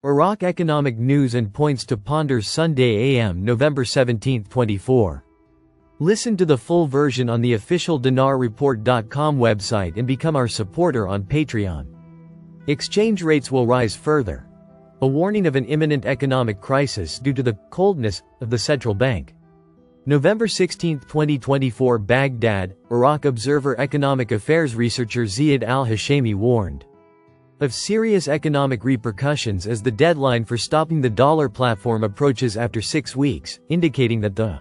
Iraq Economic News and Points to Ponder Sunday AM November 17, 24. Listen to the full version on the official dinarreport.com website and become our supporter on Patreon. Exchange rates will rise further. A warning of an imminent economic crisis due to the coldness of the central bank. November 16, 2024 Baghdad, Iraq Observer Economic Affairs researcher Ziad al-Hashemi warned of serious economic repercussions as the deadline for stopping the dollar platform approaches after 6 weeks, indicating that the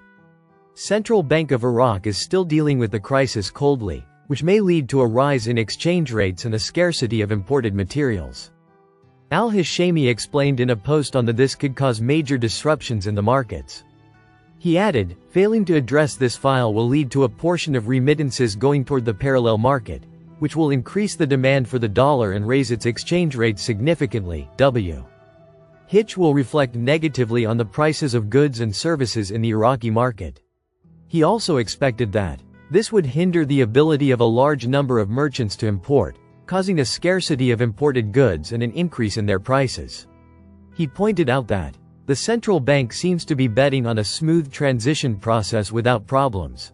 Central Bank of Iraq is still dealing with the crisis coldly, which may lead to a rise in exchange rates and a scarcity of imported materials. Al-Hashemi explained in a post on this could cause major disruptions in the markets. He added, failing to address this file will lead to a portion of remittances going toward the parallel market, which will increase the demand for the dollar and raise its exchange rate significantly. Hitch will reflect negatively on the prices of goods and services in the Iraqi market. He also expected that this would hinder the ability of a large number of merchants to import, causing a scarcity of imported goods and an increase in their prices. He pointed out that the central bank seems to be betting on a smooth transition process without problems.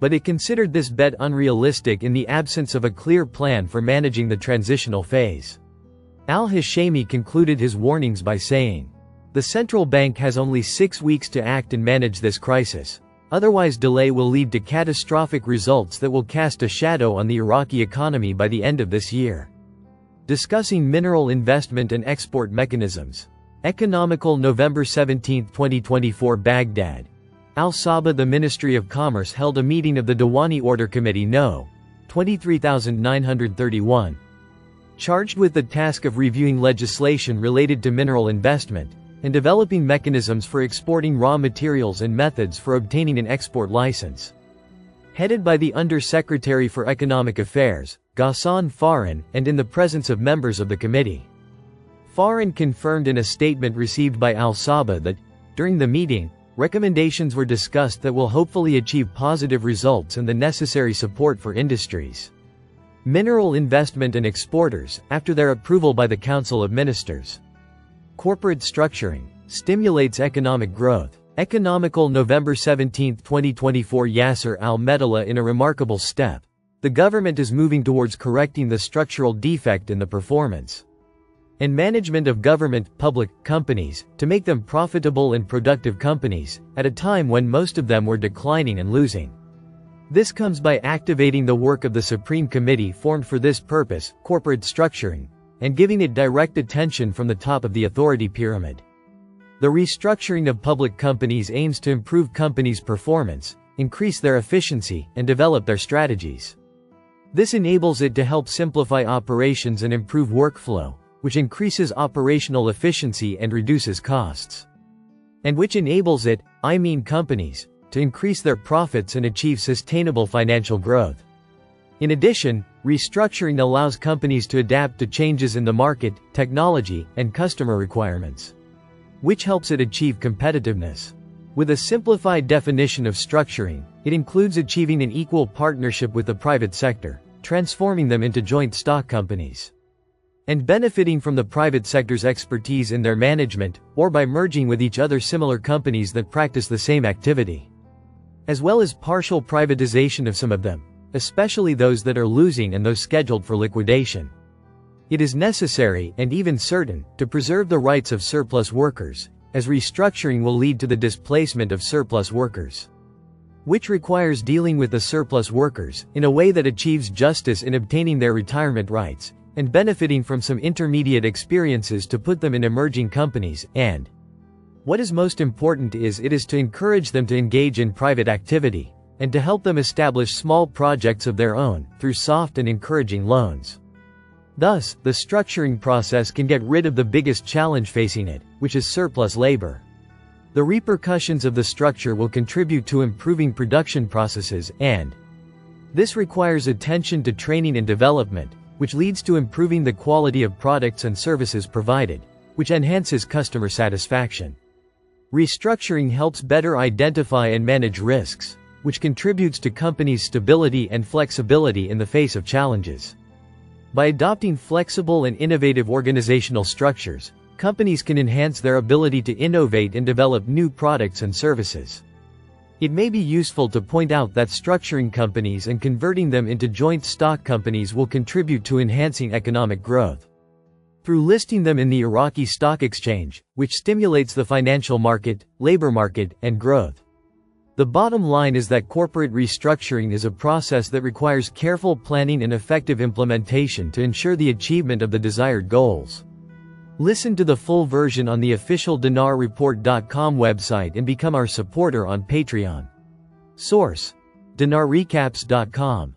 But it considered this bet unrealistic in the absence of a clear plan for managing the transitional phase. Al-Hashemi concluded his warnings by saying, "The central bank has only 6 weeks to act and manage this crisis. Otherwise, delay will lead to catastrophic results that will cast a shadow on the Iraqi economy by the end of this year." Discussing mineral investment and export mechanisms. Economical November 17, 2024 Baghdad. Al-Sabah. The Ministry of Commerce held a meeting of the Diwani Order Committee No. 23931. Charged with the task of reviewing legislation related to mineral investment, and developing mechanisms for exporting raw materials and methods for obtaining an export license. Headed by the Under-Secretary for Economic Affairs, Ghassan Faran, and in the presence of members of the committee. Faran confirmed in a statement received by Al-Sabah that, during the meeting, recommendations were discussed that will hopefully achieve positive results and the necessary support for industries. Mineral investment and exporters, after their approval by the Council of Ministers. Corporate structuring stimulates economic growth. Economical November 17, 2024 Yasser al-Medalla. In a remarkable step, the government is moving towards correcting the structural defect in the performance and management of government-public companies, to make them profitable and productive companies, at a time when most of them were declining and losing. This comes by activating the work of the Supreme Committee formed for this purpose, corporate structuring, and giving it direct attention from the top of the authority pyramid. The restructuring of public companies aims to improve companies' performance, increase their efficiency, and develop their strategies. This enables it to help simplify operations and improve workflow, which increases operational efficiency and reduces costs. And which enables it, companies, to increase their profits and achieve sustainable financial growth. In addition, restructuring allows companies to adapt to changes in the market, technology, and customer requirements, which helps it achieve competitiveness. With a simplified definition of structuring, it includes achieving an equal partnership with the private sector, transforming them into joint stock companies, and benefiting from the private sector's expertise in their management, or by merging with each other similar companies that practice the same activity, as well as partial privatization of some of them, especially those that are losing and those scheduled for liquidation. It is necessary, and even certain, to preserve the rights of surplus workers, as restructuring will lead to the displacement of surplus workers, which requires dealing with the surplus workers in a way that achieves justice in obtaining their retirement rights, and benefiting from some intermediate experiences to put them in emerging companies, and what is most important is it is to encourage them to engage in private activity, and to help them establish small projects of their own, through soft and encouraging loans. Thus, the structuring process can get rid of the biggest challenge facing it, which is surplus labor. The repercussions of the structure will contribute to improving production processes, and this requires attention to training and development, which leads to improving the quality of products and services provided, which enhances customer satisfaction. Restructuring helps better identify and manage risks, which contributes to companies' stability and flexibility in the face of challenges. By adopting flexible and innovative organizational structures, companies can enhance their ability to innovate and develop new products and services. It may be useful to point out that structuring companies and converting them into joint stock companies will contribute to enhancing economic growth. Through listing them in the Iraqi Stock Exchange, which stimulates the financial market, labor market, and growth. The bottom line is that corporate restructuring is a process that requires careful planning and effective implementation to ensure the achievement of the desired goals. Listen to the full version on the official dinarreport.com website and become our supporter on Patreon. Source: dinarrecaps.com